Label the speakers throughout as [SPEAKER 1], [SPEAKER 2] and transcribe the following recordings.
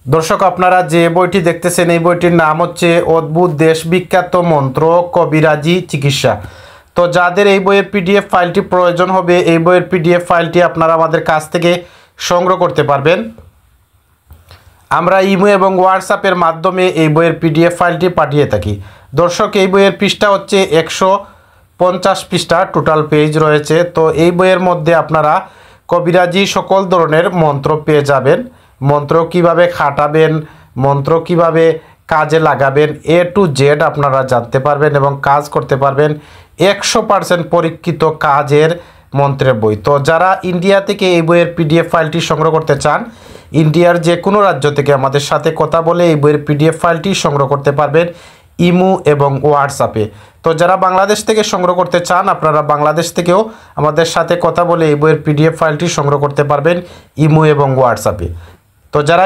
[SPEAKER 1] দর্শক, আপনারা যে বইটি দেখতেছেন এই বইটির নাম হচ্ছে অদ্ভুত দেশ বিখ্যাত মন্ত্র কবিরাজি চিকিৎসা। তো যাদের এই বইয়ের পিডিএফ ফাইলটি প্রয়োজন হবে, এই বইয়ের পিডিএফ ফাইলটি আপনারা আমাদের কাছ থেকে সংগ্রহ করতে পারবেন। আমরা ইমো এবং হোয়াটসঅ্যাপের মাধ্যমে এই বইয়ের পিডিএফ ফাইলটি পাঠিয়ে থাকি। দর্শক, এই বইয়ের পৃষ্ঠা হচ্ছে 150 পৃষ্ঠা, টোটাল পেজ রয়েছে। তো এই বইয়ের মধ্যে আপনারা কবিরাজি সকল ধরনের মন্ত্র পেয়ে যাবেন। মন্ত্র কিভাবে খাটাবেন, মন্ত্র কিভাবে কাজে লাগাবেন, A to Z আপনারা জানতে পারবেন এবং কাজ করতে পারবেন। 100% পরীক্ষিত কাজের মন্ত্রের বই। তো যারা ইন্ডিয়া থেকে এই বইয়ের পিডিএফ ফাইলটি সংগ্রহ করতে চান, ইন্ডিয়ার যে কোনো রাজ্য থেকে আমাদের সাথে কথা বলে এই বইয়ের পিডিএফ ফাইলটি সংগ্রহ করতে পারবেন ইমো এবং হোয়াটসঅ্যাপে। তো যারা বাংলাদেশ থেকে সংগ্রহ করতে চান, আপনারা বাংলাদেশ থেকেও আমাদের সাথে কথা বলে এই বইয়ের পিডিএফ ফাইলটি সংগ্রহ করতে পারবেন ইমো এবং হোয়াটসঅ্যাপে। তো যারা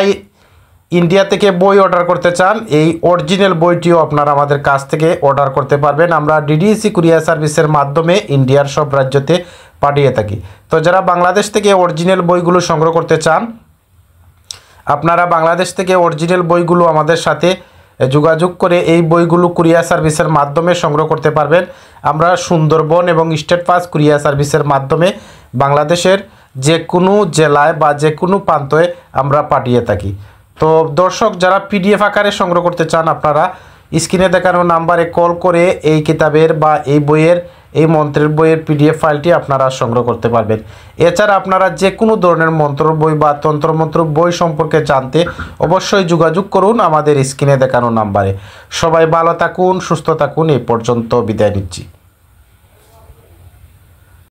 [SPEAKER 1] ইন্ডিয়া থেকে বই অর্ডার করতে চান, এই অরিজিনাল বইটিও আপনারা আমাদের কাছ থেকে অর্ডার করতে পারবেন। আমরা ডিডিসি কুরিয়ার সার্ভিসের মাধ্যমে ইন্ডিয়ার সব রাজ্যতে পাঠিয়ে থাকি। তো যারা বাংলাদেশ থেকে অরিজিনাল বইগুলো সংগ্রহ করতে চান, আপনারা বাংলাদেশ থেকে অরিজিনাল বইগুলো আমাদের সাথে যোগাযোগ করে এই বইগুলো কুরিয়ার সার্ভিসের মাধ্যমে সংগ্রহ করতে পারবেন। আমরা সুন্দরবন এবং স্টেট ফাস্ট কুরিয়ার সার্ভিসের মাধ্যমে বাংলাদেশের যে কোনো জেলায় বা যে কোনো প্রান্তে আমরা পাঠিয়ে থাকি। তো দর্শক, যারা পিডিএফ আকারে সংগ্রহ করতে চান, আপনারা স্ক্রিনে দেখানো নাম্বারে কল করে এই কিতাবের বা এই বইয়ের, এই মন্ত্রের বইয়ের পিডিএফ ফাইলটি আপনারা সংগ্রহ করতে পারবেন। এছাড়া আপনারা যে কোনো ধরনের মন্ত্র বই বা তন্ত্রমন্ত্র বই সম্পর্কে জানতে অবশ্যই যোগাযোগ করুন আমাদের স্ক্রিনে দেখানো নাম্বারে। সবাই ভালো থাকুন, সুস্থ থাকুন। এই পর্যন্ত বিদায় নিচ্ছি।